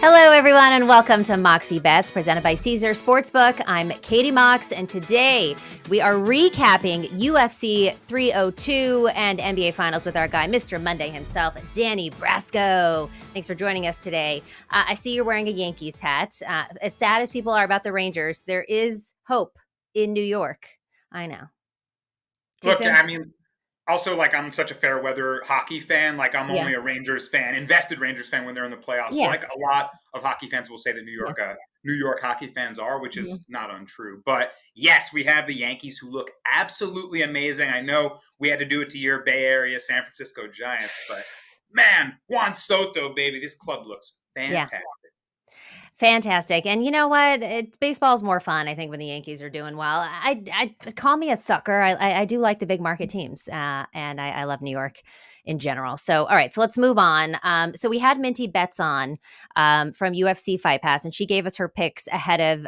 Hello, everyone, and welcome to Moxie Bets, presented by Caesar Sportsbook. I'm Katie Mox, and today we are recapping UFC 302 and NBA Finals with our guy, Mr. Monday himself, Danny Brasco. Thanks for joining us today. I see you're wearing a Yankees hat. As sad as people are about the Rangers, there is hope in New York. I know. Look, I mean, also, I'm such a fair weather hockey fan. I'm only a Rangers fan, invested Rangers fan when they're in the playoffs. Yeah. So, a lot of hockey fans will say that New York hockey fans are, which is not untrue. But yes, we have the Yankees who look absolutely amazing. I know we had to do it to your Bay Area San Francisco Giants, but man, Juan Soto, baby, this club looks fantastic. Fantastic. And you know what? Baseball's more fun, I think, when the Yankees are doing well. I call me a sucker. I do like the big market teams, and I love New York in general. So, all right, so let's move on. So we had Minty Betts on from UFC Fight Pass, and she gave us her picks ahead of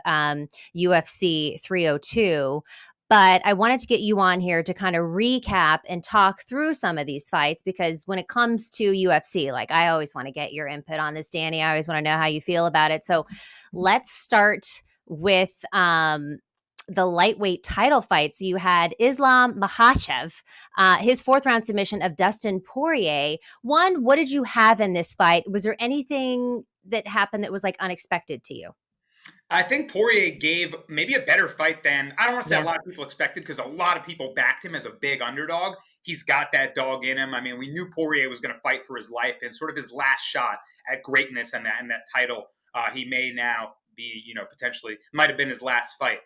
UFC 302. But I wanted to get you on here to kind of recap and talk through some of these fights, because when it comes to UFC, I always want to get your input on this, Danny. I always want to know how you feel about it. So let's start with the lightweight title fights. You had Islam Makhachev, his fourth round submission of Dustin Poirier. One, what did you have in this fight? Was there anything that happened that was unexpected to you? I think Poirier gave maybe a better fight than, I don't want to say a lot of people expected, because a lot of people backed him as a big underdog. He's got that dog in him. I mean, we knew Poirier was going to fight for his life, and sort of his last shot at greatness and that title. He may now be, potentially, might have been his last fight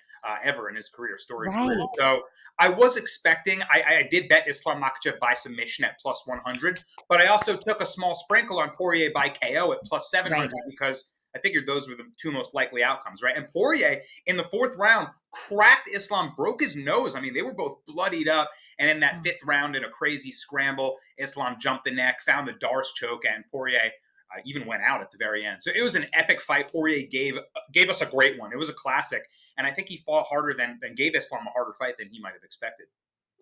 ever in his career, story. Right. So I was expecting, I did bet Islam Makhachev by submission at plus 100, but I also took a small sprinkle on Poirier by KO at plus 700 because I figured those were the two most likely outcomes, right? And Poirier, in the fourth round, cracked Islam, broke his nose. I mean, they were both bloodied up. And in that fifth round, in a crazy scramble, Islam jumped the neck, found the Darce choke, and Poirier even went out at the very end. So it was an epic fight. Poirier gave us a great one. It was a classic. And I think he fought harder than gave Islam a harder fight than he might have expected.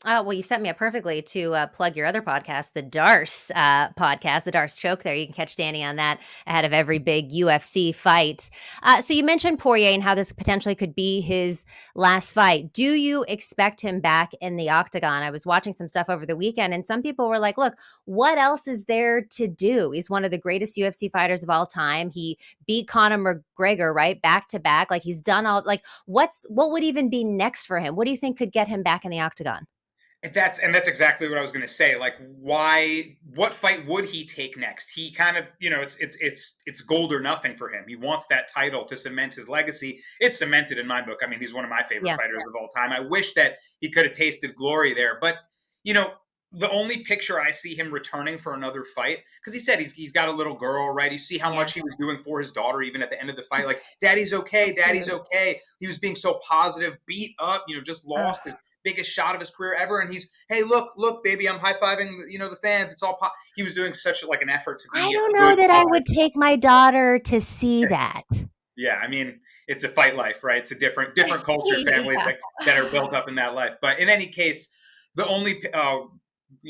Well, you set me up perfectly to plug your other podcast, the Darce podcast, the Darce Choke there. You can catch Danny on that ahead of every big UFC fight. So you mentioned Poirier and how this potentially could be his last fight. Do you expect him back in the Octagon? I was watching some stuff over the weekend, and some people were like, look, what else is there to do? He's one of the greatest UFC fighters of all time. He beat Conor McGregor, right? Back to back. He's done all, what would even be next for him? What do you think could get him back in the Octagon? That's exactly what I was going to say. What fight would he take next? He kind of, it's gold or nothing for him. He wants that title to cement his legacy. It's cemented in my book. I mean, he's one of my favorite fighters of all time. I wish that he could have tasted glory there, but the only picture I see him returning for another fight, because he said he's got a little girl, right? You see how much he was doing for his daughter, even at the end of the fight. Daddy's okay, daddy's okay. He was being so positive, beat up, just lost his biggest shot of his career ever, and he's, hey, look, baby, I'm high-fiving, the fans. It's all he was doing such an effort to be. I don't know that I would take my daughter to see that. Yeah, I mean, it's a fight life, right? It's a different culture, families that are built up in that life. But in any case, the only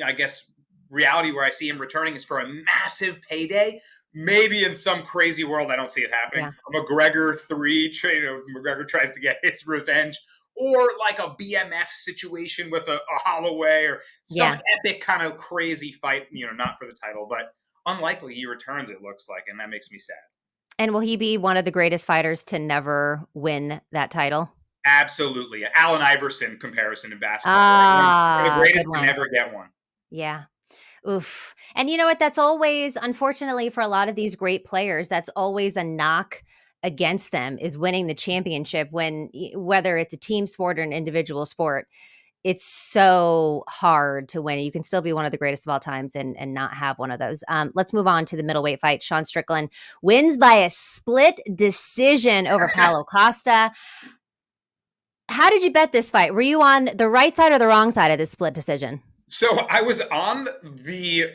I guess reality where I see him returning is for a massive payday. Maybe in some crazy world, I don't see it happening. Yeah. McGregor 3, McGregor tries to get his revenge, or a BMF situation with a Holloway or some epic kind of crazy fight, not for the title, but unlikely he returns, it looks like, and that makes me sad. And will he be one of the greatest fighters to never win that title? Absolutely. Allen Iverson comparison in basketball. One of the greatest to never get one. Yeah. Oof. And you know what? That's always, unfortunately, for a lot of these great players, that's always a knock against them, is winning the championship, whether it's a team sport or an individual sport. It's so hard to win. You can still be one of the greatest of all times and not have one of those. Let's move on to the middleweight fight. Sean Strickland wins by a split decision over Paolo Costa. How did you bet this fight? Were you on the right side or the wrong side of this split decision? So I was on the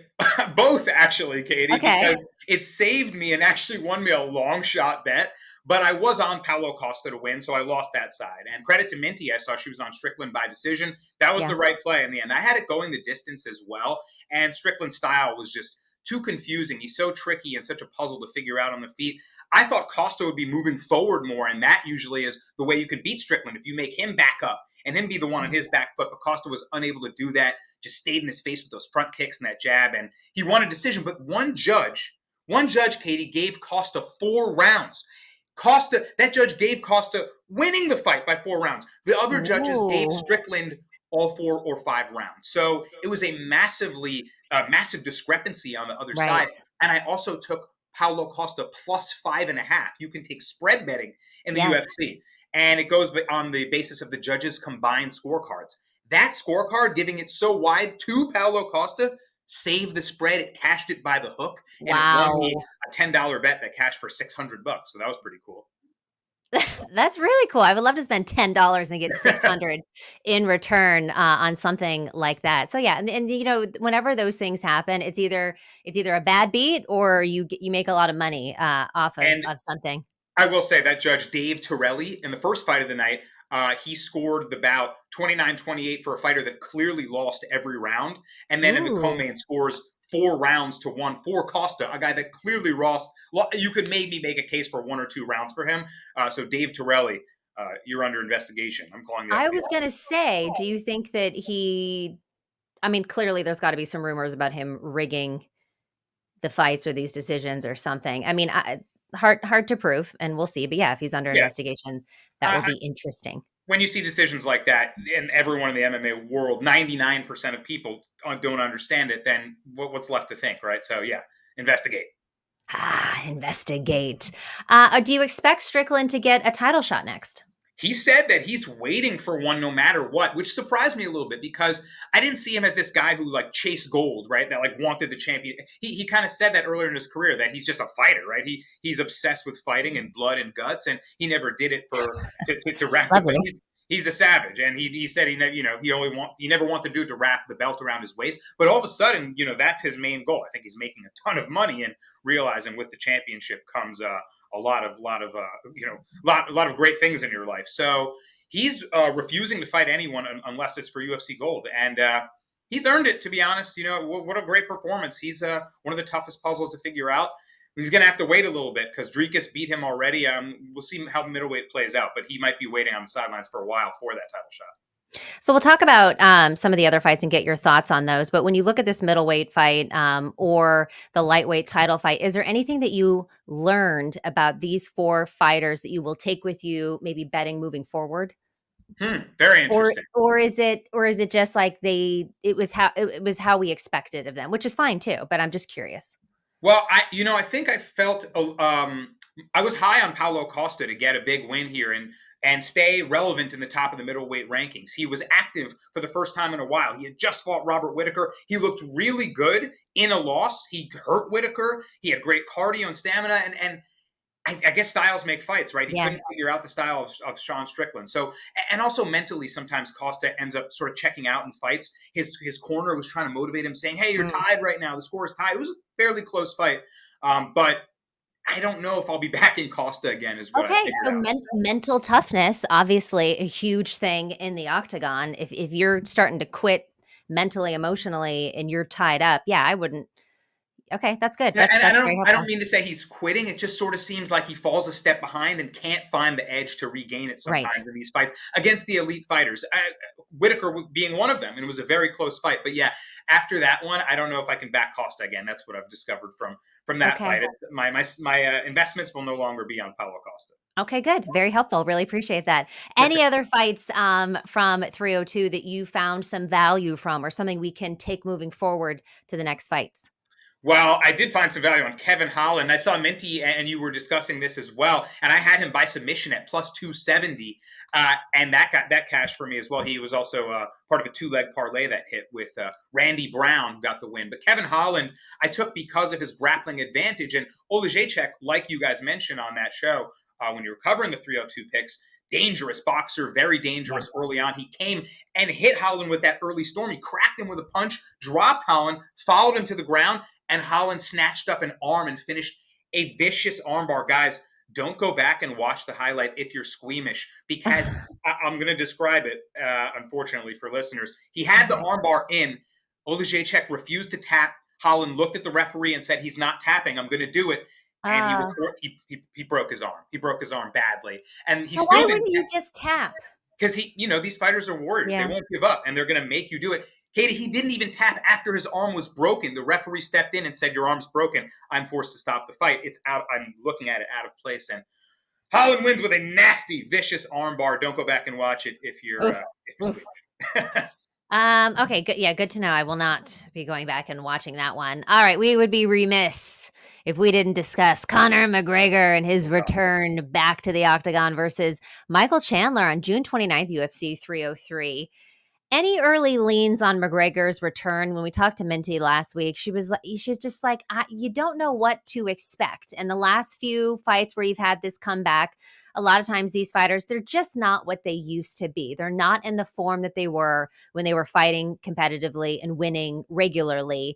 both, actually, Katie, because it saved me and actually won me a long shot bet. But I was on Paolo Costa to win, so I lost that side. And credit to Minty, I saw she was on Strickland by decision. That was the right play in the end. I had it going the distance as well, and Strickland's style was just too confusing. He's so tricky and such a puzzle to figure out on the feet. I thought Costa would be moving forward more, and that usually is the way you can beat Strickland, if you make him back up and him be the one on his back foot. But Costa was unable to do that, just stayed in his face with those front kicks and that jab, and he won a decision. But one judge, Katie, gave Costa 4 rounds. That judge gave Costa winning the fight by 4 rounds. The other judges gave Strickland all 4 or 5 rounds. So it was a massive discrepancy on the other side. And I also took Paolo Costa plus 5.5. You can take spread betting in the UFC, and it goes on the basis of the judges' combined scorecards. That scorecard, giving it so wide to Paolo Costa, saved the spread. It cashed it by the hook, and it won me a $10 bet that cashed for $600. So that was pretty cool. That's really cool. I would love to spend $10 and get 600 in return on something like that. So yeah, and you know, whenever those things happen, it's either a bad beat or you make a lot of money off of something. I will say that judge Dave Torelli, in the first fight of the night, he scored the bout 29-28 for a fighter that clearly lost every round, and then in the co-main scores 4 rounds to 1 for Costa, a guy that clearly lost. You could maybe make a case for 1 or 2 rounds for him. So Dave Torelli, you're under investigation. I'm calling you. I was going to say, do you think that I mean, clearly there's got to be some rumors about him rigging the fights or these decisions or something. I mean, hard to prove, and we'll see. But yeah, if he's under investigation, that will be interesting. When you see decisions like that, and everyone in the MMA world, 99% of people don't understand it, then what's left to think, right? So yeah, investigate. Investigate. Do you expect Strickland to get a title shot next? He said that he's waiting for one no matter what, which surprised me a little bit because I didn't see him as this guy who like chased gold, right? That like wanted the champion. He kind of said that earlier in his career that he's just a fighter, right? He's obsessed with fighting and blood and guts, and he never did it to wrap it. He's a savage, and he said he never wanted to do it to wrap the belt around his waist. But all of a sudden, that's his main goal. I think he's making a ton of money and realizing with the championship comes a lot of great things in your life. So he's refusing to fight anyone unless it's for UFC gold, and he's earned it, to be honest. What a great performance. He's one of the toughest puzzles to figure out. He's going to have to wait a little bit because Dricus beat him already. We'll see how middleweight plays out, but he might be waiting on the sidelines for a while for that title shot. So we'll talk about some of the other fights and get your thoughts on those. But when you look at this middleweight fight or the lightweight title fight, is there anything that you learned about these 4 fighters that you will take with you, maybe betting moving forward? Very interesting. Or is it just like it was how we expected of them, which is fine too. But I'm just curious. Well, I think I felt I was high on Paolo Costa to get a big win here and stay relevant in the top of the middleweight rankings. He was active for the first time in a while. He had just fought Robert Whittaker. He looked really good in a loss. He hurt Whittaker. He had great cardio and stamina, and I guess styles make fights, right? He couldn't figure out the style of Sean Strickland. So, and also mentally, sometimes Costa ends up sort of checking out in fights. His corner was trying to motivate him, saying, "Hey, you're tied right now. The score is tied." It was a fairly close fight, but I don't know if I'll be backing Costa again as well. Okay, so mental toughness, obviously a huge thing in the Octagon. If you're starting to quit mentally, emotionally, and you're tied up, I wouldn't. Okay, that's good. That's I don't mean to say he's quitting. It just sort of seems like he falls a step behind and can't find the edge to regain it sometimes in these fights against the elite fighters. Whittaker being one of them, and it was a very close fight. But yeah, after that one, I don't know if I can back Costa again. That's what I've discovered from that fight. My investments will no longer be on Paolo Costa. Okay, good. Very helpful. Really appreciate that. Any other fights from 302 that you found some value from or something we can take moving forward to the next fights? Well, I did find some value on Kevin Holland. I saw Minty, and you were discussing this as well, and I had him by submission at plus 270, and that cash for me as well. He was also part of a 2-leg parlay that hit with Randy Brown, who got the win. But Kevin Holland, I took because of his grappling advantage, and Olejniczak, like you guys mentioned on that show when you were covering the 302 picks, dangerous boxer, very dangerous early on. He came and hit Holland with that early storm. He cracked him with a punch, dropped Holland, followed him to the ground, and Holland snatched up an arm and finished a vicious armbar. Guys, don't go back and watch the highlight if you're squeamish, because I'm going to describe it, unfortunately, for listeners. He had the armbar in. Olejniczak refused to tap. Holland looked at the referee and said, "He's not tapping. I'm going to do it." And he was he broke his arm. He broke his arm badly, and he So why still didn't, wouldn't you just tap? because these fighters are warriors. They Yeah. won't give up, and they're going to make you do it. Katie, he didn't even tap after his arm was broken. The referee stepped in and said, "Your arm's broken. I'm forced to stop the fight. It's out." I'm looking at it, out of place, and Holland wins with a nasty, vicious armbar. Don't go back and watch it if you're Oof. squeamish. Okay, good. Yeah, good to know. I will not be going back and watching that one. All right, we would be remiss if we didn't discuss Conor McGregor and his return back to the Octagon versus Michael Chandler on June 29th, UFC 303. Any early leans on McGregor's return? When we talked to Minty last week, she's just like, you don't know what to expect. And the last few fights where you've had this comeback, a lot of times these fighters, they're just not what they used to be. They're not in the form that they were when they were fighting competitively and winning regularly.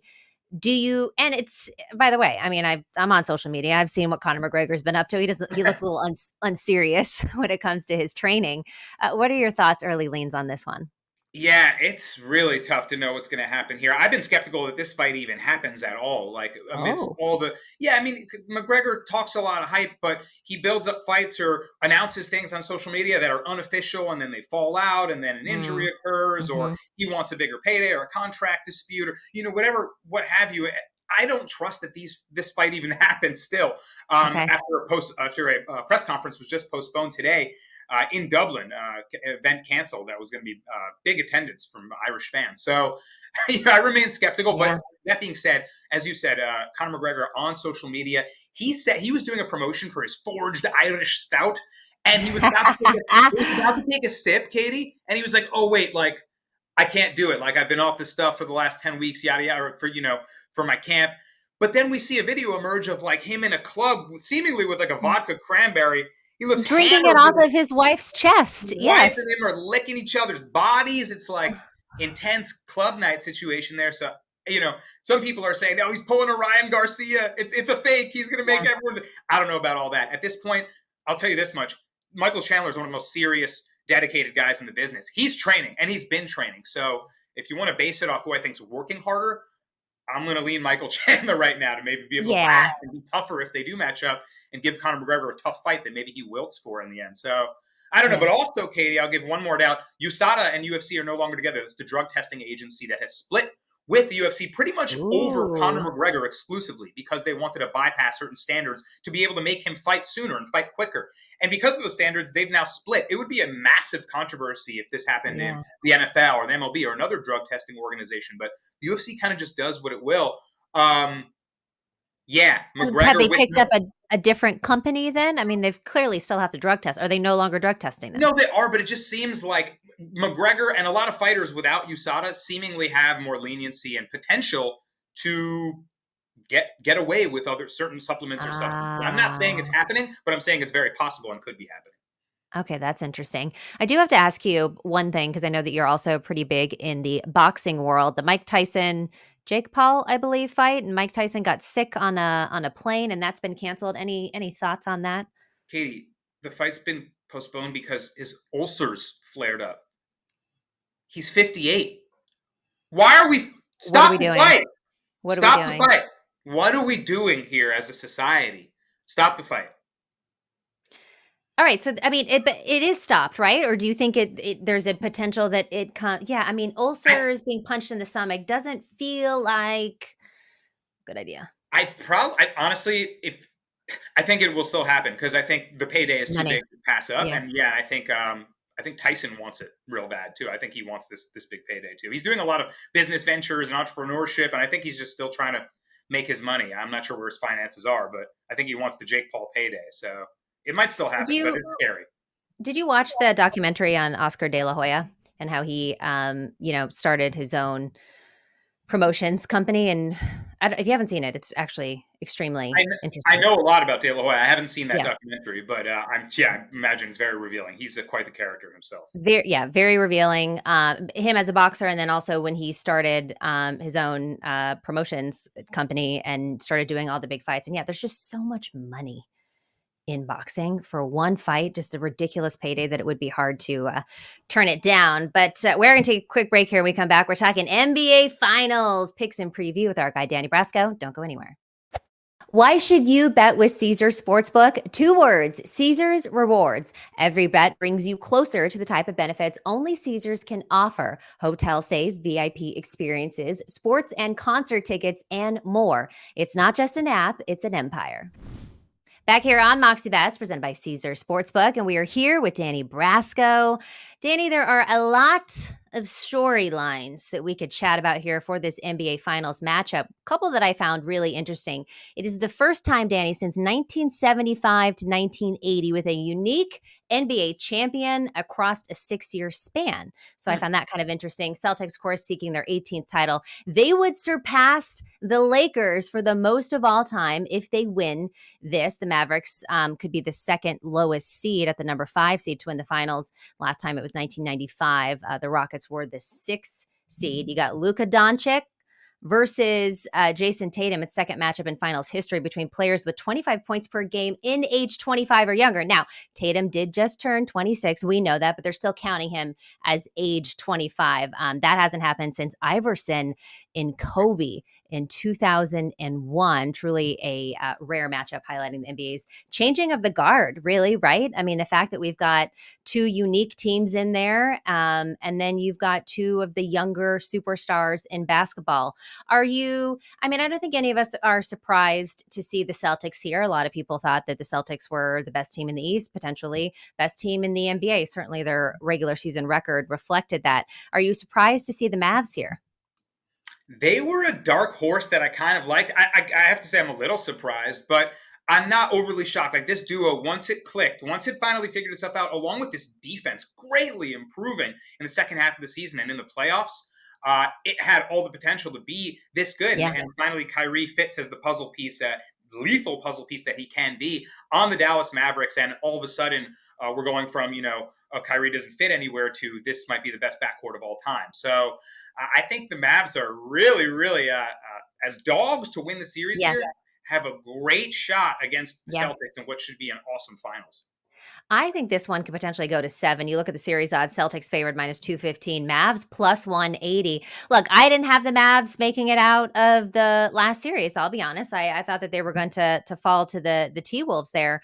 And it's, by the way, I mean, I'm on social media. I've seen what Conor McGregor's been up to. He looks a little unserious when it comes to his training. What are your thoughts, early leans on this one? Yeah, it's really tough to know what's going to happen here. I've been skeptical that this fight even happens at all. Like, amidst Oh. all the, I mean, McGregor talks a lot of hype, but he builds up fights or announces things on social media that are unofficial, and then they fall out, and then an injury Mm. occurs, or Mhm. he wants a bigger payday or a contract dispute, or whatever, what have you. I don't trust that this fight even happens still. Okay. After a press conference was just postponed today, in Dublin, event canceled. That was going to be big attendance from Irish fans. So I remain skeptical. Yeah. But that being said, as you said, Conor McGregor on social media, he said he was doing a promotion for his forged Irish stout, and he was about to take a sip, Katie, and he was like, "Oh wait, like I can't do it. Like I've been off this stuff for the last 10 weeks, yada yada, for my camp." But then we see a video emerge of like him in a club, seemingly with like a vodka cranberry. He looks Drinking hammered it off with of his wife's chest. his wife Yes. and him are licking each other's bodies. It's like intense club night situation there. So some people are saying, "No, he's pulling a Ryan Garcia. It's a fake. He's going to make Yeah. everyone." I don't know about all that. At this point, I'll tell you this much: Michael Chandler is one of the most serious, dedicated guys in the business. He's training, and he's been training. So if you want to base it off who I think's working harder, I'm going to lean Michael Chandler right now to maybe be able to Yeah. last and be tougher if they do match up, and give Conor McGregor a tough fight that maybe he wilts for in the end. So I don't know. Yeah. But also, Katie, I'll give one more doubt. USADA and UFC are no longer together. It's the drug testing agency that has split with the UFC pretty much over Conor Ooh. McGregor exclusively, because they wanted to bypass certain standards to be able to make him fight sooner and fight quicker. And because of those standards, they've now split. It would be a massive controversy if this happened in Yeah. the NFL or the MLB or another drug testing organization. But the UFC kind of just does what it will. Yeah, So have McGregor they with picked up a different company then? I mean, they've clearly still have to drug test. Are they no longer drug testing them? No, they are, but it just seems like McGregor and a lot of fighters without USADA seemingly have more leniency and potential to get away with other certain supplements or substances. I'm not saying it's Ah. happening, but I'm saying it's very possible and could be happening. Okay, that's interesting. I do have to ask you one thing because I know that you're also pretty big in the boxing world. The Mike Tyson Jake Paul, I believe, fight, and Mike Tyson got sick on a plane, and that's been canceled. Any thoughts on that? Katie, the fight's been postponed because his ulcers flared up. He's 58. Why are we What are we stop the doing? fight? What are we Stop the doing? fight. What are we doing here as a society? Stop the fight. All right, so I mean, it is stopped, right? Or do you think there's a potential that yeah, I mean, I ulcers, being punched in the stomach doesn't feel like good idea. I honestly, if I think it will still happen, because I think the payday is too Money. big to pass up, Yeah. and yeah, I think Tyson wants it real bad too. I think he wants this big payday too. He's doing a lot of business ventures and entrepreneurship, and I think he's just still trying to make his money. I'm not sure where his finances are, but I think he wants the Jake Paul payday. So it might still Did happen, but you it's scary. did you watch the documentary on Oscar De La Hoya and how he started his own promotions company? And if you haven't seen it, it's actually extremely I I interesting. know a lot about De La Hoya. I haven't seen that Yeah. documentary, but I imagine it's very revealing. He's quite the character himself. Very revealing. Him as a boxer, and then also when he started his own promotions company and started doing all the big fights. And yeah, there's just so much money in boxing for one fight, just a ridiculous payday that it would be hard to turn it down. But we're going to take a quick break here. When we come back, we're talking NBA Finals picks and preview with our guy, Danny Brasco. Don't go anywhere. Why should you bet with Caesars Sportsbook? 2 words, Caesars Rewards. Every bet brings you closer to the type of benefits only Caesars can offer. Hotel stays, VIP experiences, sports and concert tickets, and more. It's not just an app, it's an empire. Back here on Moxie Bets, presented by Caesars Sportsbook, and we are here with Danny Brasco. Danny, there are a lot of storylines that we could chat about here for this NBA Finals matchup. A couple that I found really interesting. It is the first time, Danny, since 1975 to 1980 with a unique NBA champion across a 6-year span. So I found that kind of interesting. Celtics, of course, seeking their 18th title. They would surpass the Lakers for the most of all time if they win this. The Mavericks could be the second lowest seed at the number 5 seed to win the finals. Last time it was 1995. The Rockets were the 6th seed. You got Luka Doncic versus Jason Tatum. It's second matchup in finals history between players with 25 points per game in age 25 or younger. Now, Tatum did just turn 26. We know that, but they're still counting him as age 25. That hasn't happened since Iverson in Kobe in 2001. Truly a rare matchup highlighting the NBA's changing of the guard, really, right? I mean, the fact that we've got 2 unique teams in there, and then you've got 2 of the younger superstars in basketball. I don't think any of us are surprised to see the Celtics here. A lot of people thought that the Celtics were the best team in the East, potentially best team in the NBA. Certainly their regular season record reflected that. Are you surprised to see the Mavs here? They were a dark horse that I kind of liked. I have to say I'm a little surprised, but I'm not overly shocked. Like this duo, once it clicked, once it finally figured itself out, along with this defense greatly improving in the second half of the season and in the playoffs, it had all the potential to be this good. Yeah. And finally, Kyrie fits as the puzzle piece, lethal puzzle piece that he can be on the Dallas Mavericks. And all of a sudden, we're going from, Kyrie doesn't fit anywhere to this might be the best backcourt of all time. So I think the Mavs are really, really as dogs to win the series Yes. here, have a great shot against the Yeah. Celtics in what should be an awesome finals. I think this one could potentially go to 7. You look at the series odds, Celtics favored -215, Mavs +180. Look, I didn't have the Mavs making it out of the last series. I'll be honest. I thought that they were going to fall to the T-Wolves there,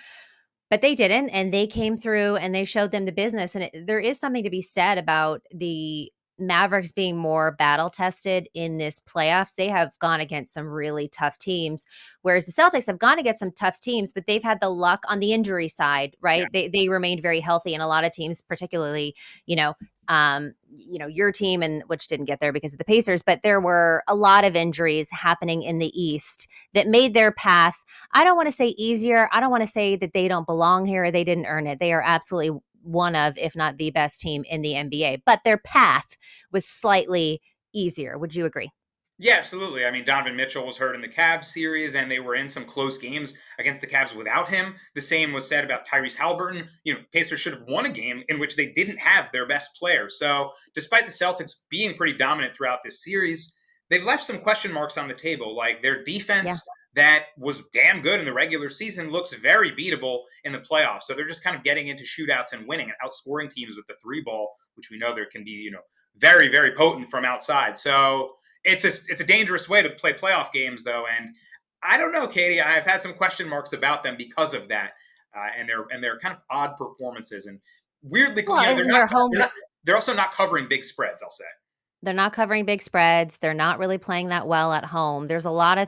but they didn't, and they came through and they showed them the business. And there is something to be said about the Mavericks being more battle tested in this playoffs. They have gone against some really tough teams, whereas the Celtics have gone against some tough teams, but they've had the luck on the injury side, right? Yeah. They remained very healthy, and a lot of teams, particularly, your team, and which didn't get there because of the Pacers, but there were a lot of injuries happening in the East that made their path, I don't want to say easier. I don't want to say that they don't belong here or they didn't earn it. They are absolutely one of, if not the best team in the NBA, but their path was slightly easier. Would you agree? Yeah, absolutely. I mean, Donovan Mitchell was hurt in the Cavs series, and they were in some close games against the Cavs without him. The same was said about Tyrese Halliburton. Pacers should have won a game in which they didn't have their best player. So, despite the Celtics being pretty dominant throughout this series, they've left some question marks on the table. Like their defense, that was damn good in the regular season, looks very beatable in the playoffs. So they're just kind of getting into shootouts and winning and outscoring teams with the 3 ball, which we know there can be, very, very potent from outside. So it's a dangerous way to play playoff games, though. And I don't know, Katie. I've had some question marks about them because of that, and they're kind of odd performances and weirdly. Well, they're also not covering big spreads, I'll say. They're not covering big spreads. They're not really playing that well at home. There's a lot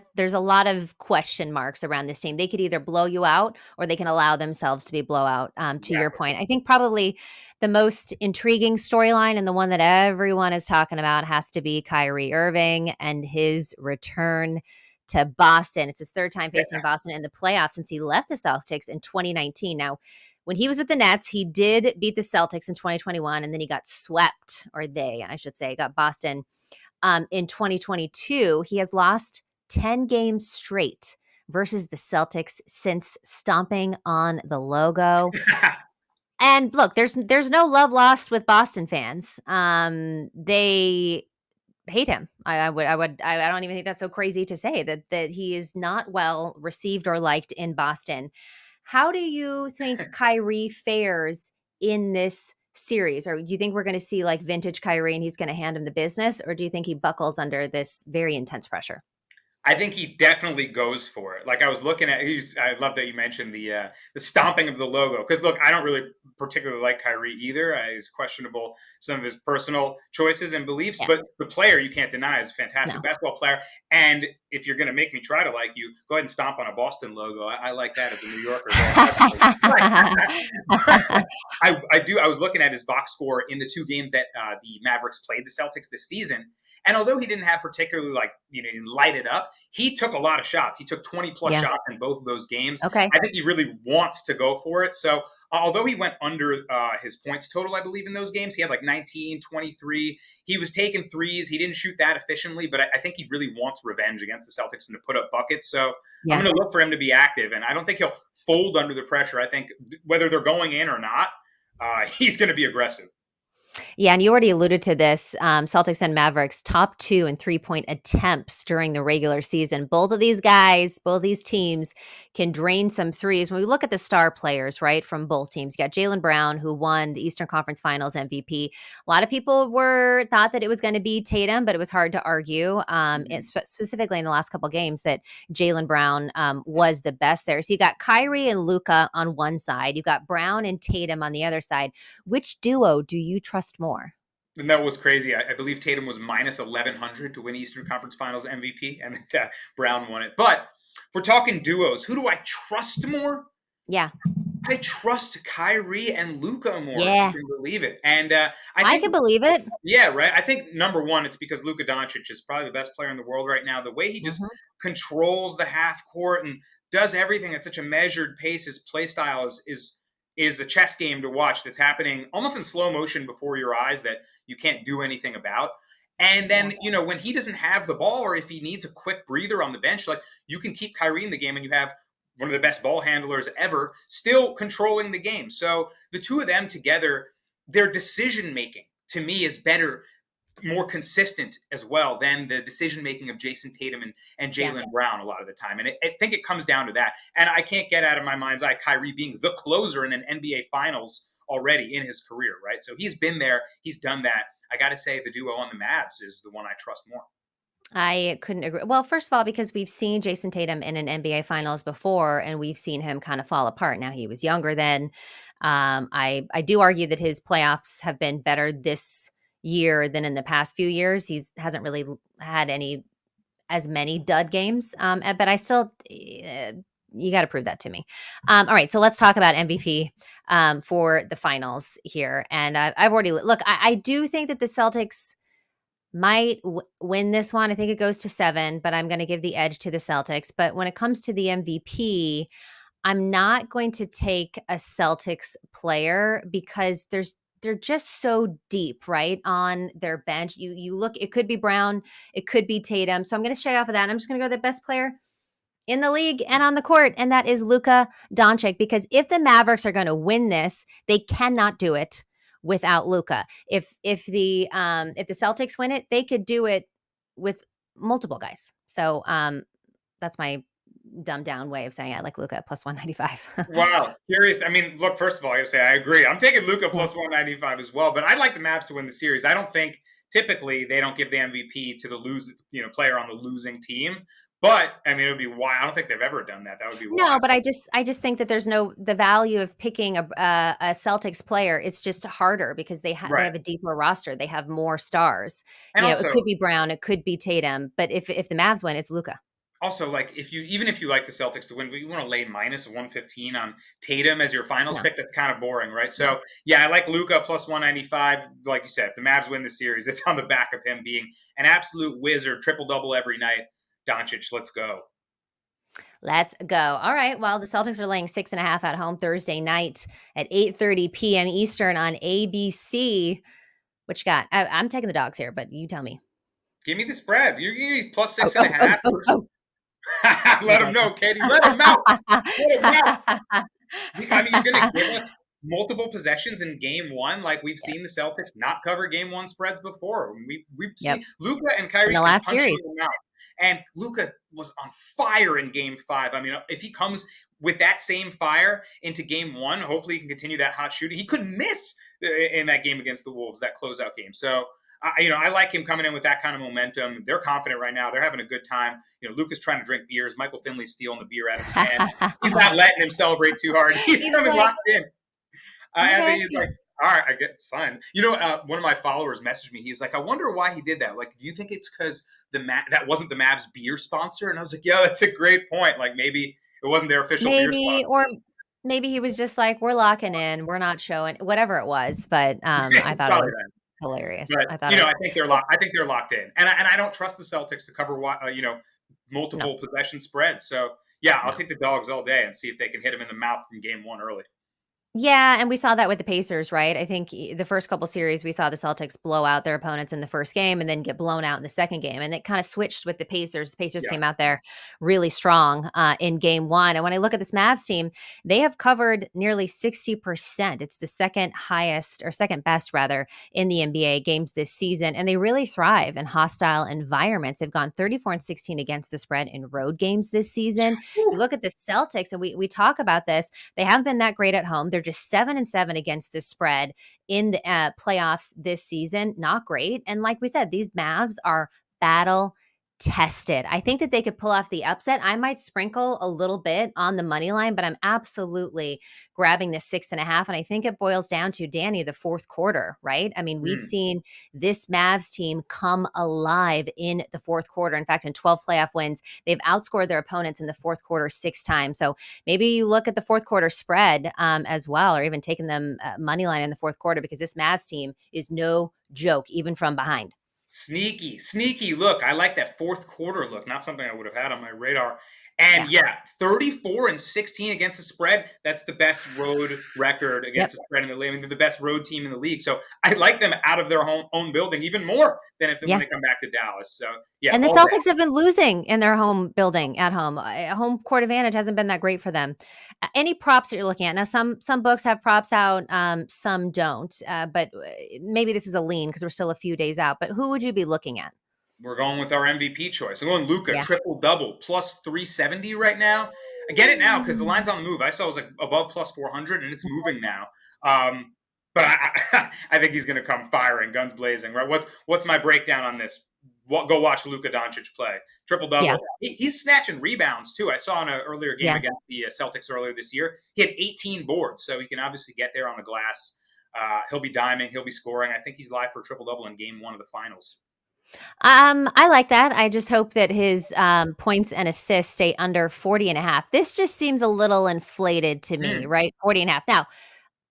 of question marks around this team. They could either blow you out or they can allow themselves to be blowout. To your point, I think probably the most intriguing storyline and the one that everyone is talking about has to be Kyrie Irving and his return to Boston. It's his 3rd time facing Boston in the playoffs since he left the Celtics in 2019. Now, when he was with the Nets, he did beat the Celtics in 2021, and then he got swept, or I should say, got Boston in 2022. He has lost 10 games straight versus the Celtics since stomping on the logo. And look, there's no love lost with Boston fans. They hate him. I don't even think that's so crazy to say that he is not well received or liked in Boston. How do you think Kyrie fares in this series? Or do you think we're going to see like vintage Kyrie and he's going to hand him the business? Or do you think he buckles under this very intense pressure? I think he definitely goes for it. Like I was looking at, I love that you mentioned the stomping of the logo because look, I don't really particularly like Kyrie either. He's questionable some of his personal choices and beliefs, Yeah. but the player you can't deny is a fantastic No. basketball player. And if you're going to make me try to like you, go ahead and stomp on a Boston logo. I like that as a New Yorker. I do. I was looking at his box score in the two games that the Mavericks played the Celtics this season. And although he didn't have particularly light it up, he took a lot of shots. He took 20 plus Yeah. shots in both of those games. Okay. I think he really wants to go for it. So although he went under his points total, I believe in those games, he had like 19, 23. He was taking threes. He didn't shoot that efficiently, but I think he really wants revenge against the Celtics and to put up buckets. So I'm Yeah. going to look for him to be active. And I don't think he'll fold under the pressure. I think whether they're going in or not, he's going to be aggressive. Yeah, and you already alluded to this. Celtics and Mavericks top 2 in 3-point attempts during the regular season. Both of these guys, both these teams can drain some threes. When we look at the star players, right, from both teams, you got Jaylen Brown, who won the Eastern Conference Finals MVP. A lot of people thought that it was going to be Tatum, but it was hard to argue, specifically in the last couple games, that Jaylen Brown was the best there. So you got Kyrie and Luka on one side. You got Brown and Tatum on the other side. Which duo do you trust more? And that was crazy. I believe Tatum was minus 1,100 to win Eastern Conference Finals MVP, and Brown won it. But if we're talking duos, who do I trust more? Yeah. I trust Kyrie and Luka more, if Yeah. you can believe it. And I can believe it. yeah, right. I think number one, it's because Luka Doncic is probably the best player in the world right now. The way he just Mhm. controls the half court and does everything at such a measured pace, his play style is a chess game to watch that's happening almost in slow motion before your eyes that you can't do anything about. And then, when he doesn't have the ball or if he needs a quick breather on the bench, like you can keep Kyrie in the game and you have one of the best ball handlers ever still controlling the game. So the two of them together, their decision making to me is better, more consistent as well than the decision making of Jason Tatum and Jaylen Brown a lot of the time. And I think it comes down to that. And I can't get out of my mind's eye Kyrie being the closer in an NBA Finals already in his career, right? So he's been there, he's done that. I got to say the duo on the Mavs is the one I trust more. I couldn't agree. Well, first of all, because we've seen Jason Tatum in an NBA Finals before, and we've seen him kind of fall apart. Now he was younger then. I do argue that his playoffs have been better this year than in the past few years. He hasn't really had as many dud games, but I still. You got to prove that to me. All right, so let's talk about MVP for the finals here. And I've already look. I do think that the Celtics might win this one. I think it goes to 7, but I'm going to give the edge to the Celtics. But when it comes to the MVP, I'm not going to take a Celtics player because they're just so deep, right, on their bench. You look, it could be Brown, it could be Tatum. So I'm going to stray off of that. And I'm just going to go the best player in the league and on the court, and that is Luka Doncic. Because if the Mavericks are going to win this, they cannot do it without Luka. If the Celtics win it, they could do it with multiple guys. So that's my dumbed down way of saying I like Luka plus 195. Wow, curious. I mean, look, first of all, I gotta say I agree. I'm taking Luka Yeah. plus 195 as well, but I'd like the Mavs to win the series. I don't think typically they don't give the MVP to the player on the losing team. But I mean, it would be wild. I don't think they've ever done that. That would be No, wild. but I just think that there's the value of picking a Celtics player. It's just harder because they Right. have a deeper roster. They have more stars. And It could also, be Brown, it could be Tatum, but if the Mavs win, it's Luka. like if you like the Celtics to win, but you want to lay minus 115 on Tatum as your finals No, pick, that's kind of boring, right? no. So yeah, I like Luka plus 195. Like you said, if the Mavs win the series, it's on the back of him being an absolute wizard, triple double every night. Doncic, let's go. Let's go. All right. Well, the Celtics are laying 6.5 at home Thursday night at 8:30 p.m. Eastern on ABC. What you got? I'm taking the dogs here, but you tell me. Give me the spread. You're giving me plus Oh, six and oh, a oh, half. oh, oh. Let him know, Katie. Let him out. Let him out. I mean, you're going to give us multiple possessions in game one, like we've seen the Celtics not cover game one spreads before. We've Yep. seen Luka and In Kyrie the can last punch you series. in the mouth. And Luka was on fire in game five. I mean, if he comes with that same fire into game one. Hopefully he can continue that hot shooting. He couldn't miss in that game against the Wolves, that closeout game. So, I like him coming in with that kind of momentum. They're confident right now. They're having a good time. Luka's trying to drink beers. Michael Finley's stealing the beer out of his hand. He's not letting him celebrate too hard. He's coming like, locked in. And then he's like, all right, I guess it's fine. One of my followers messaged me. He's like, I wonder why he did that. Like, do you think it's because that wasn't the Mavs beer sponsor? And I was like, yeah, that's a great point. Like, maybe it wasn't their official beer sponsor. Or maybe he was just like, we're locking in. We're not showing whatever it was. But I thought it was hilarious. But I thought I think they're locked. I think they're locked in, and I don't trust the Celtics to cover multiple possession spreads. So yeah, I'll take the dogs all day and see if they can hit them in the mouth from game one early. Yeah, and we saw that with the Pacers, right? I think the first couple series we saw the Celtics blow out their opponents in the first game and then get blown out in the second game, and it kind of switched with the Pacers. The Pacers came out there really strong in game one, and when I look at this Mavs team, they have covered nearly 60%. It's the second highest or second best rather in the NBA games this season, and they really thrive in hostile environments. They've gone 34-16 against the spread in road games this season. You look at the Celtics, and we talk about this. They haven't been that great at home. They're just 7-7 against the spread in the playoffs this season. Not great. And like we said, these Mavs are battle tested. I think that they could pull off the upset. I might sprinkle a little bit on the money line, but I'm absolutely grabbing the 6.5. And I think it boils down to, Danny, the fourth quarter, right? I mean, we've seen this Mavs team come alive in the fourth quarter. In fact, in 12 playoff wins, they've outscored their opponents in the fourth quarter 6 times. So maybe you look at the fourth quarter spread as well, or even taking them money line in the fourth quarter, because this Mavs team is no joke, even from behind. Sneaky look. I like that fourth quarter look. Not something I would have had on my radar. And 34-16 against the spread. That's the best road record against the spread in the league. I mean, they're the best road team in the league. So I like them out of their own building even more than when they come back to Dallas. So and the Celtics have been losing in their home building at home. Home court advantage hasn't been that great for them. Any props that you're looking at? Now, some books have props out, some don't. But maybe this is a lean because we're still a few days out. But who would you be looking at? We're going with our MVP choice. I'm going Luka, triple-double, plus 370 right now. I get it now because the line's on the move. I saw it was like above plus 400, and it's moving now. But I think he's going to come firing, guns blazing. Right? What's my breakdown on this? Go watch Luka Doncic play. Triple-double. Yeah. He's snatching rebounds, too. I saw in an earlier game against the Celtics earlier this year. He had 18 boards, so he can obviously get there on the glass. He'll be diming. He'll be scoring. I think he's live for a triple-double in game one of the finals. I like that. I just hope that his points and assists stay under 40.5. This just seems a little inflated to me, right? 40.5. Now,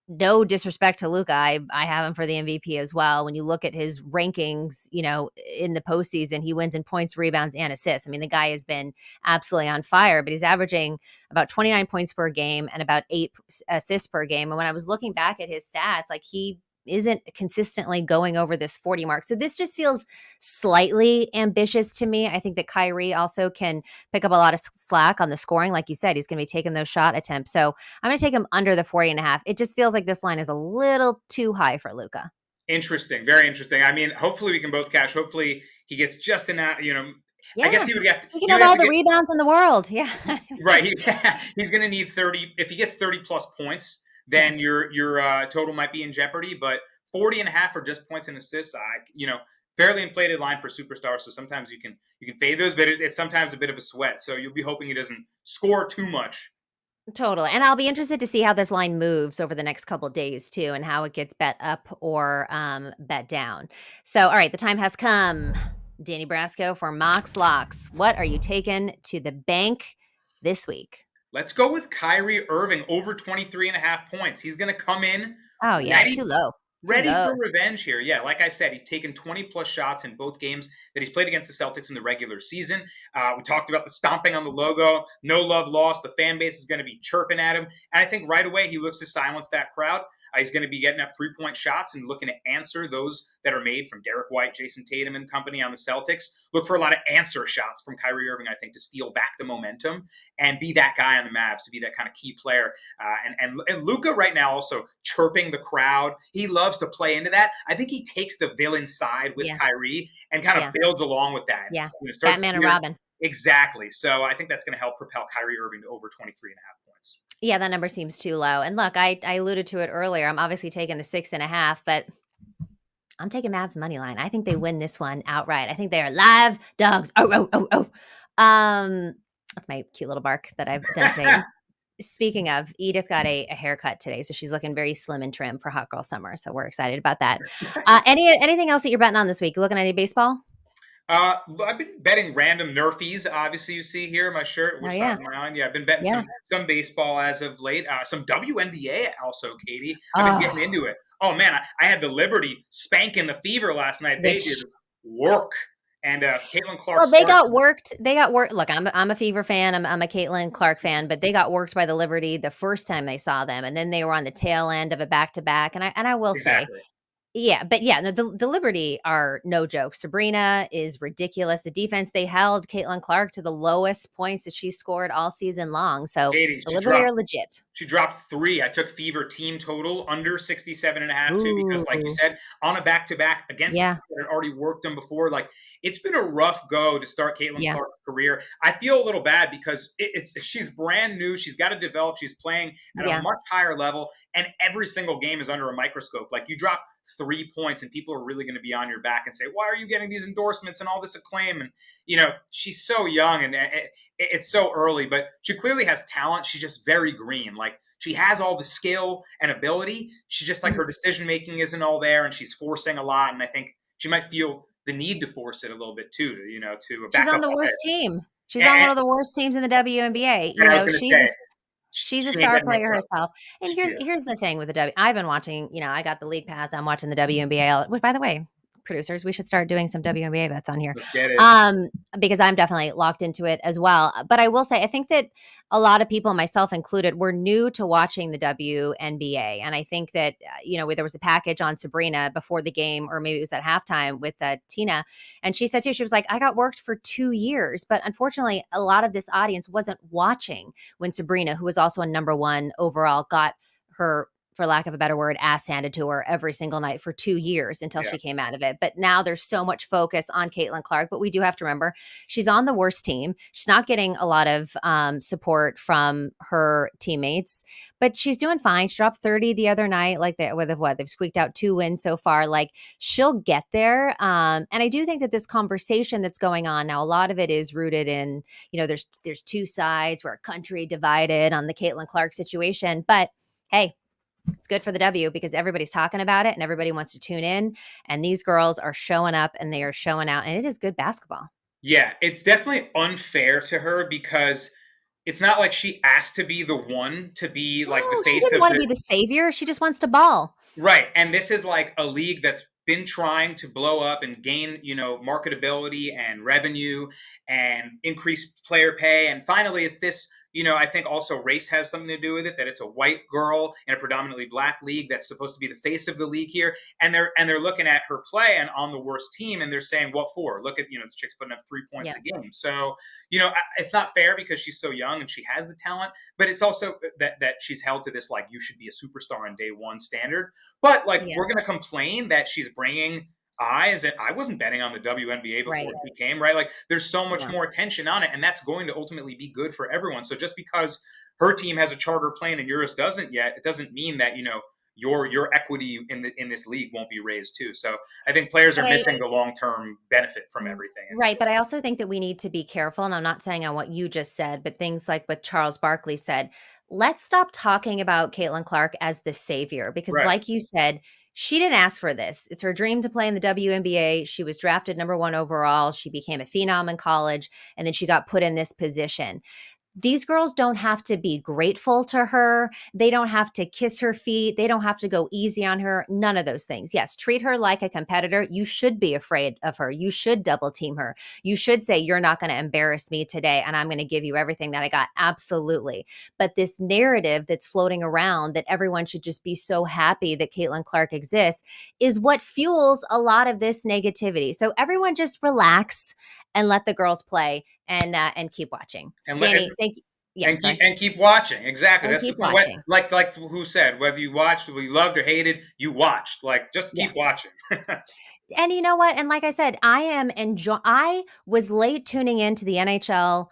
no disrespect to Luka. I have him for the MVP as well. When you look at his rankings, in the postseason, he wins in points, rebounds, and assists. I mean, the guy has been absolutely on fire, but he's averaging about 29 points per game and about 8 assists per game. And when I was looking back at his stats, like, he isn't consistently going over this 40 mark. So this just feels slightly ambitious to me. I think that Kyrie also can pick up a lot of slack on the scoring. Like you said, he's going to be taking those shot attempts. So I'm going to take him under the 40.5. It just feels like this line is a little too high for Luka. Interesting. Very interesting. I mean, hopefully we can both cash. Hopefully he gets just enough, I guess he would have to. He can have all the rebounds in the world. Yeah. Right. He's going to need 30. If he gets 30 plus points, then your total might be in jeopardy. But 40.5 are just points and assists. Fairly inflated line for superstars. So sometimes you can fade those, but it's sometimes a bit of a sweat. So you'll be hoping he doesn't score too much. Totally. And I'll be interested to see how this line moves over the next couple of days too, and how it gets bet up or bet down. So, all right, the time has come. Danny Brasco for Mox Locks. What are you taking to the bank this week? Let's go with Kyrie Irving over 23.5 points. He's going to come in. Oh, yeah, too low. Ready for revenge here. Yeah, like I said, he's taken 20-plus shots in both games that he's played against the Celtics in the regular season. We talked about the stomping on the logo. No love lost. The fan base is going to be chirping at him. And I think right away he looks to silence that crowd. He's going to be getting up 3-point shots and looking to answer those that are made from Derek White, Jason Tatum and company on the Celtics. Look for a lot of answer shots from Kyrie Irving, I think, to steal back the momentum and be that guy on the Mavs, to be that kind of key player. And Luka right now also chirping the crowd. He loves to play into that. I think he takes the villain side with Kyrie and kind of builds along with that. Yeah, Batman and Robin. Exactly. So I think that's going to help propel Kyrie Irving to over 23.5 points. Yeah, that number seems too low. And look, I alluded to it earlier. I'm obviously taking the 6.5, but I'm taking Mavs money line. I think they win this one outright. I think they are live dogs. Oh, oh, oh, oh. That's my cute little bark that I've done today. And speaking of, Edith got a haircut today, so she's looking very slim and trim for hot girl summer. So we're excited about that. Anything else that you're betting on this week? You looking at any baseball? I've been betting random Nerfies. Obviously, you see here my shirt, Oh which yeah, on mine. Yeah, I've been betting yeah. some baseball as of late. Some WNBA also, Katie. I've been getting Oh, into it. Oh man, I had the Liberty spanking the Fever last night. They did which work, and Caitlin Clark well, they scored. got worked. They got worked. Look, I'm a Fever fan. I'm a Caitlin Clark fan, but they got worked by the Liberty the first time they saw them, and then they were on the tail end of a back to back. And I will say, Exactly. yeah, but yeah, no, the Liberty are no joke. Sabrina is ridiculous. The defense they held Caitlin Clark to the lowest points that she scored all season long. So Katie, the Liberty are legit. she dropped three. I took Fever team total under 67.5 too, because like you Ooh, said, on a back-to-back against a yeah, team that had already worked them before, like it's been a rough go to start Caitlin yeah, Clark's career. I feel a little bad because it's she's brand new. She's got to develop. She's playing at a yeah. much higher level, and every single game is under a microscope. Like you drop 3 points, and people are really going to be on your back and say, "Why are you getting these endorsements and all this acclaim?" And she's so young, and it's so early, but she clearly has talent. She's just very green. Like she has all the skill and ability. She's just like Mhm. her decision making isn't all there, and she's forcing a lot. And I think she might feel the need to force it a little bit too, to She's back on up the a worst hit. team. She's on And, one of the worst teams in the WNBA. and I was going to say, She's a she ain't star getting no player love. herself. And She is. here's the thing with the I've been watching, I got the league pass. I'm watching the WNBA, which by the way, producers, we should start doing some WNBA bets on here. Let's get it. Um, because I'm definitely locked into it as well. But I will say I think that a lot of people, myself included, were new to watching the WNBA. And I think that, there was a package on Sabrina before the game, or maybe it was at halftime with Tina. And she said too, she was like, I got worked for 2 years. But unfortunately, a lot of this audience wasn't watching when Sabrina, who was also a number one overall, got her, for lack of a better word, ass handed to her every single night for 2 years until Yeah. she came out of it. But now there's so much focus on Caitlin Clark. But we do have to remember she's on the worst team. She's not getting a lot of support from her teammates, but she's doing fine. She dropped 30 the other night, like they've squeaked out 2 wins so far. Like she'll get there. And I do think that this conversation that's going on now, a lot of it is rooted in, there's two sides. We're a country divided on the Caitlin Clark situation. But hey, it's good for the W because everybody's talking about it and everybody wants to tune in. And these girls are showing up and they are showing out, and it is good basketball. Yeah, it's definitely unfair to her because it's not like she asked to be the one to be like the No, she face didn't of want to the. be the savior. She just wants to ball. Right. And this is like a league that's been trying to blow up and gain, marketability and revenue and increase player pay. And finally, it's this, I think also race has something to do with it, that it's a white girl in a predominantly black league that's supposed to be the face of the league here. And they're looking at her play and on the worst team and they're saying, what for? Look at, this chick's putting up 3 points Yeah. a game. So, it's not fair because she's so young and she has the talent, but it's also that she's held to this, like, you should be a superstar on day one standard. But like Yeah. we're gonna complain that she's bringing eyes, and I wasn't betting on the WNBA before Right. she came, right? Like there's so much No. more attention on it, and that's going to ultimately be good for everyone. So just because her team has a charter plane and yours doesn't yet, it doesn't mean that your equity in this league won't be raised too. So I think players But are I, missing the long term benefit from everything. right. But I also think that we need to be careful. And I'm not saying on what you just said, but things like what Charles Barkley said. Let's stop talking about Caitlin Clark as the savior because, Right. like you said, she didn't ask for this. It's her dream to play in the WNBA. She was drafted number one overall. She became a phenom in college, and then she got put in this position. These girls don't have to be grateful to her. They don't have to kiss her feet. They don't have to go easy on her. None of those things. Yes, treat her like a competitor. You should be afraid of her. You should double team her. You should say, you're not going to embarrass me today, and I'm going to give you everything that I got. Absolutely. But this narrative that's floating around that everyone should just be so happy that Caitlin Clark exists is what fuels a lot of this negativity. So everyone just relax and let the girls play and keep watching. And let Danny, thank you. Yeah, and sorry. keep watching. Exactly. And That's the keep point. watching. Like who said, whether you watched, whether you loved or hated, you watched. Like just Yeah. keep watching. And you know what? And like I said, I was late tuning into the NHL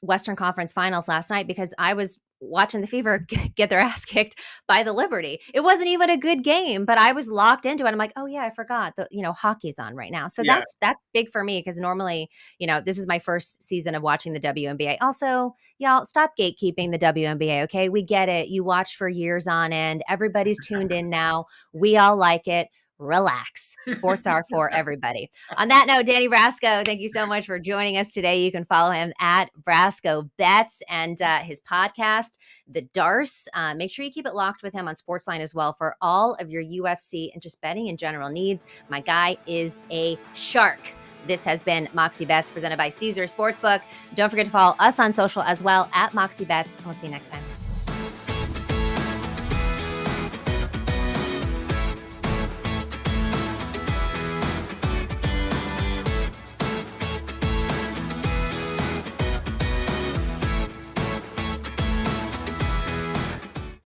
Western Conference Finals last night because I was watching the Fever get their ass kicked by the Liberty. It wasn't even a good game, but I was locked into it. I'm like, oh yeah, I forgot that, hockey's on right now. So Yeah. that's big for me because normally, this is my first season of watching the WNBA. Also, y'all stop gatekeeping the WNBA. Okay. We get it. You watched for years on end. Everybody's tuned in now. We all like it. Relax. Sports are for everybody. On that note, Danny Brasco, thank you so much for joining us today. You can follow him at Brasco Bets and his podcast, The Darce. Make sure you keep it locked with him on Sportsline as well for all of your UFC and just betting in general needs. My guy is a shark. This has been Moxie Bets presented by Caesar Sportsbook. Don't forget to follow us on social as well at Moxie Bets. We'll see you next time.